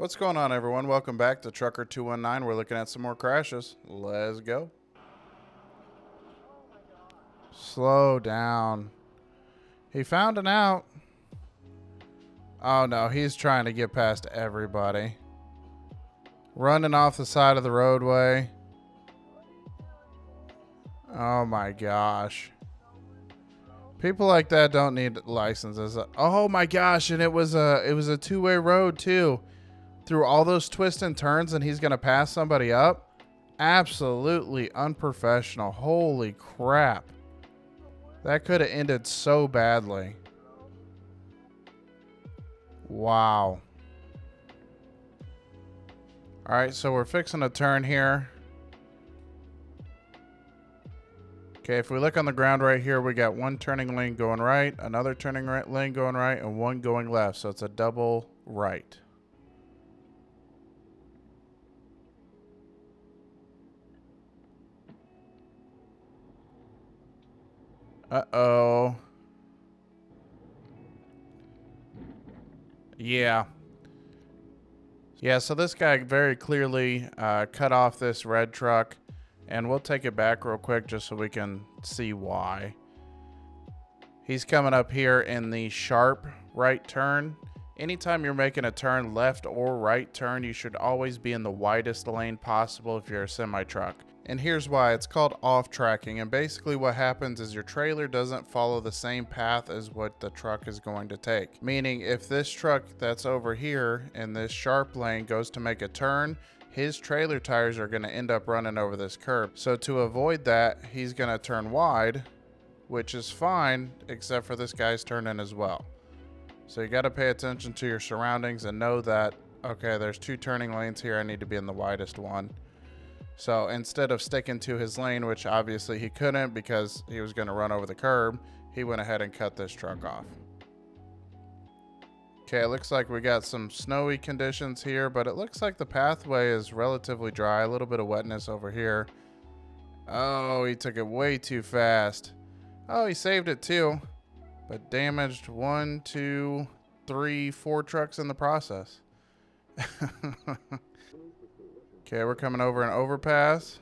What's going on, everyone? Welcome back to Trucker 219. We're looking at some more crashes. Let's go. Slow down. He found an out. Oh no, he's trying to get past everybody. Running off the side of the roadway. Oh my gosh. People like that don't need licenses. Oh my gosh, and it was a two-way road too. Through all those twists and turns, and he's gonna pass somebody up. Absolutely unprofessional. Holy crap. That could have ended so badly. Wow. All right, so we're fixing a turn here. Okay, if we look on the ground right here, we got one turning lane going right, another turning lane going right, and one going left. So it's a double right. Uh-oh. Yeah. Yeah, so this guy very clearly cut off this red truck, and we'll take it back real quick just so we can see why. He's coming up here in the sharp right turn. Anytime you're making a turn, left or right turn, you should always be in the widest lane possible if you're a semi-truck. And here's why. It's called off-tracking, and basically what happens is your trailer doesn't follow the same path as what the truck is going to take. Meaning if this truck that's over here in this sharp lane goes to make a turn, his trailer tires are going to end up running over this curb. So to avoid that, he's going to turn wide, which is fine, except for this guy's turning as well. So you got to pay attention to your surroundings and know that, okay, there's two turning lanes here. I need to be in the widest one. So instead of sticking to his lane, which obviously he couldn't because he was going to run over the curb, he went ahead and cut this truck off. Okay, it looks like we got some snowy conditions here, but it looks like the pathway is relatively dry. A little bit of wetness over here. Oh, he took it way too fast. Oh, he saved it too, but damaged 1, 2, 3, 4 trucks in the process. Okay, we're coming over an overpass.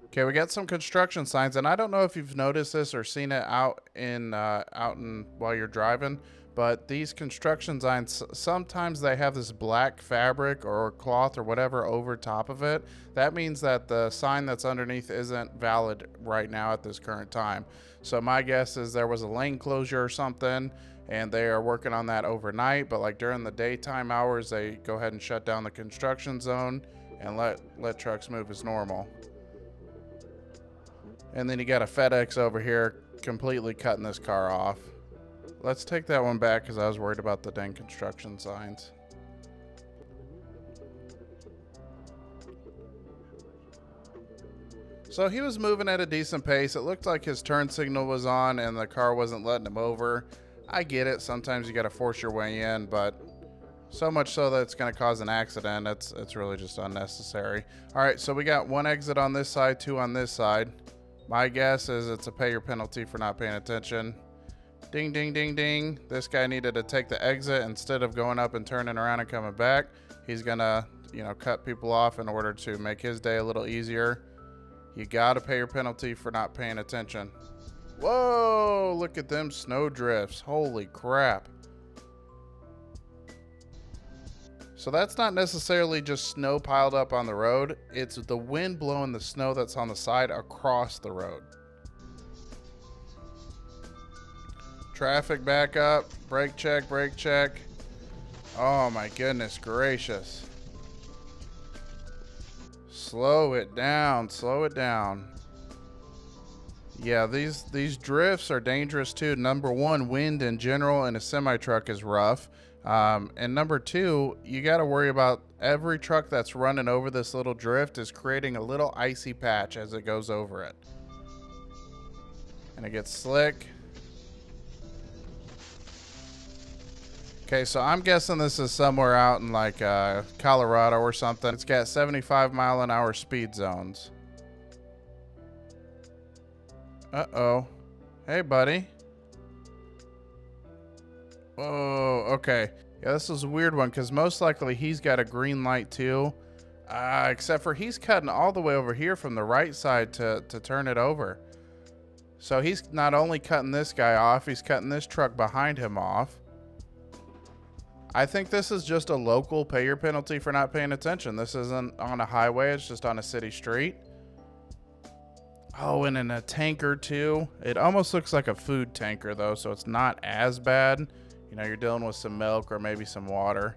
Okay, we got some construction signs, and I don't know if you've noticed this or seen it out in while you're driving, but these construction signs, sometimes they have this black fabric or cloth or whatever over top of it. That means that the sign that's underneath isn't valid right now at this current time. So my guess is there was a lane closure or something, and they are working on that overnight, but like during the daytime hours, they go ahead and shut down the construction zone and let trucks move as normal. And then you got a FedEx over here completely cutting this car off. Let's take that one back because I was worried about the dang construction signs. So he was moving at a decent pace. It looked like his turn signal was on and the car wasn't letting him over. I get it. Sometimes you got to force your way in, but so much so that it's going to cause an accident. It's really just unnecessary. All right, so we got one exit on this side, two on this side. My guess is it's a pay your penalty for not paying attention. Ding, ding, ding, ding. This guy needed to take the exit instead of going up and turning around and coming back. He's going to, cut people off in order to make his day a little easier. You got to pay your penalty for not paying attention. Whoa, look at them snow drifts. Holy crap. So that's not necessarily just snow piled up on the road. It's the wind blowing the snow that's on the side across the road. Traffic back up. Brake check, brake check. Oh my goodness gracious. Slow it down, slow it down. Yeah, these drifts are dangerous too. Number one, wind in general in a semi-truck is rough. And number two, you got to worry about every truck that's running over this little drift is creating a little icy patch as it goes over it. And it gets slick. Okay, so I'm guessing this is somewhere out in like Colorado or something. It's got 75-mile-an-hour speed zones. Uh-oh. Hey, buddy. Whoa, okay. Yeah, this is a weird one because most likely he's got a green light too. Except for he's cutting all the way over here from the right side to turn it over. So he's not only cutting this guy off, he's cutting this truck behind him off. I think this is just a local pay your penalty for not paying attention. This isn't on a highway, it's just on a city street. Oh, and in a tanker too. It almost looks like a food tanker though, so it's not as bad. You know, you're dealing with some milk or maybe some water.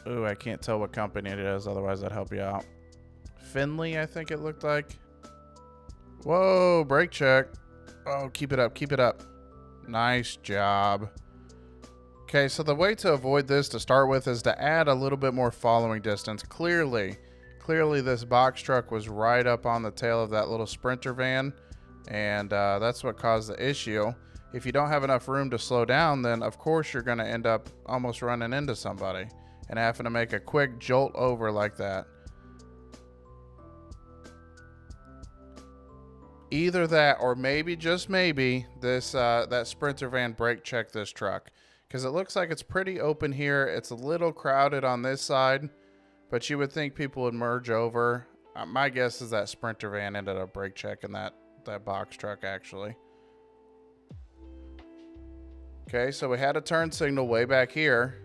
Ooh, I can't tell what company it is, otherwise I'd help you out. Finley, I think it looked like. Whoa, brake check. Oh, keep it up, keep it up. Nice job. Okay, so the way to avoid this to start with is to add a little bit more following distance. Clearly this box truck was right up on the tail of that little Sprinter van, and that's what caused the issue. If you don't have enough room to slow down, then of course you're going to end up almost running into somebody and having to make a quick jolt over like that. Either that or maybe, just maybe, this that Sprinter van brake checked this truck, because it looks like it's pretty open here. It's a little crowded on this side, but you would think people would merge over. My guess is that Sprinter van ended up brake checking that box truck actually. Okay, so we had a turn signal way back here,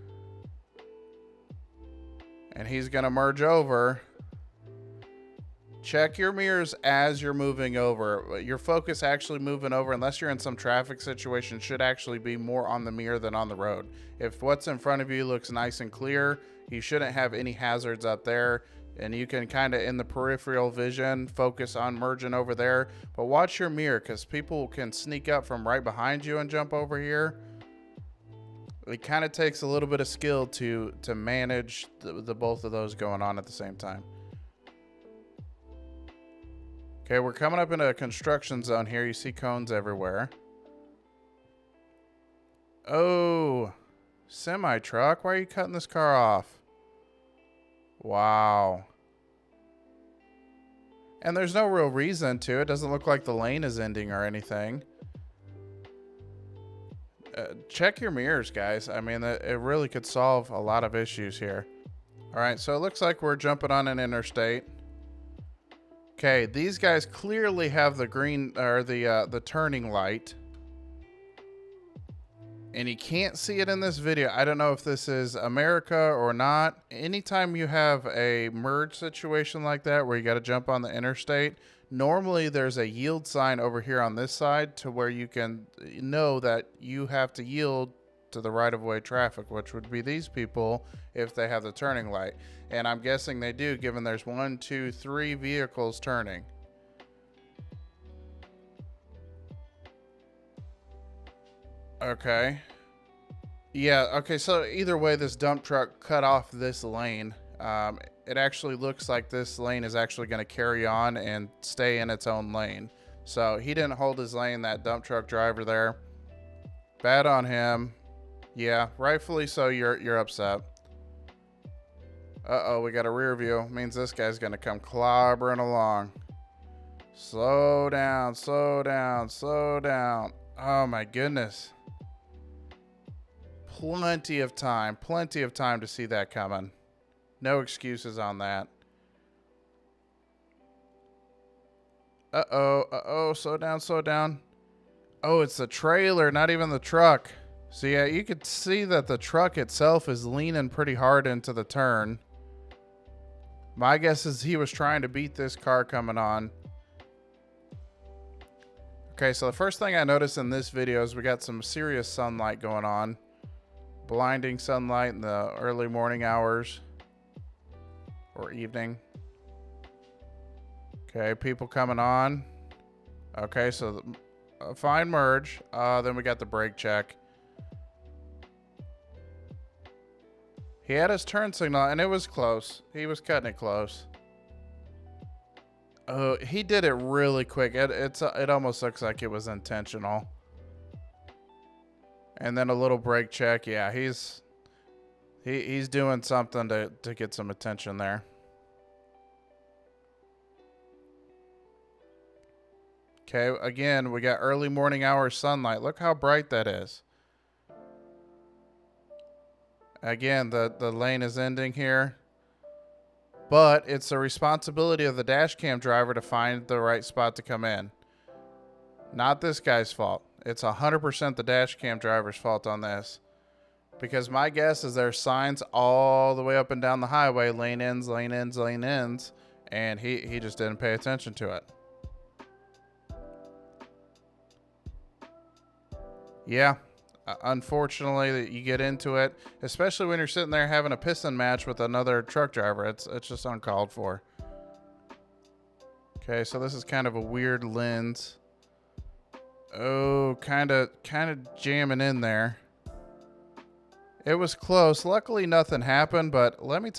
and he's gonna merge over. Check your mirrors as you're moving over. Your focus actually moving over, unless you're in some traffic situation, should actually be more on the mirror than on the road. If what's in front of you looks nice and clear, you shouldn't have any hazards up there, and you can kind of, in the peripheral vision, focus on merging over there. But watch your mirror, because people can sneak up from right behind you and jump over here. It kind of takes a little bit of skill to manage the both of those going on at the same time. Okay, we're coming up into a construction zone here. You see cones everywhere. Oh, semi-truck. Why are you cutting this car off? Wow. And there's no real reason to. It doesn't look like the lane is ending or anything. Check your mirrors, guys. I mean, it really could solve a lot of issues here. All right, so it looks like we're jumping on an interstate. Okay, these guys clearly have the green or the turning light, and you can't see it in this video. I don't know if this is America or not. Anytime you have a merge situation like that where you got to jump on the interstate, normally there's a yield sign over here on this side to where you can know that you have to yield to the right-of-way traffic, which would be these people if they have the turning light. And I'm guessing they do, given there's 1, 2, 3 vehicles turning. Okay. Yeah, okay, so either way, this dump truck cut off this lane. It actually looks like this lane is actually going to carry on and stay in its own lane. So he didn't hold his lane, that dump truck driver there. Bad on him. Yeah, rightfully so, you're upset. Uh-oh, we got a rear view. Means this guy's going to come clobbering along. Slow down, slow down, slow down. Oh, my goodness. Plenty of time to see that coming. No excuses on that. Uh-oh, slow down, slow down. Oh, it's the trailer, not even the truck. So yeah, you could see that the truck itself is leaning pretty hard into the turn. My guess is he was trying to beat this car coming on. Okay, so the first thing I noticed in this video is we got some serious sunlight going on. Blinding sunlight in the early morning hours or evening. Okay, people coming on. Okay, so a fine merge. Then we got the brake check. He had his turn signal, and it was close. He was cutting it close. Oh, he did it really quick. It almost looks like it was intentional. And then a little brake check. Yeah, he's doing something to get some attention there. Okay, again, we got early morning hours sunlight. Look how bright that is. Again, the lane is ending here. But it's the responsibility of the dash cam driver to find the right spot to come in. Not this guy's fault. It's 100% the dash cam driver's fault on this. Because my guess is there's signs all the way up and down the highway, lane ends, lane ends, lane ends, and he just didn't pay attention to it. Yeah, unfortunately, you get into it, especially when you're sitting there having a pissing match with another truck driver. It's just uncalled for. Okay, so this is kind of a weird lens. Oh, kind of jamming in there. It was close. Luckily, nothing happened, but let me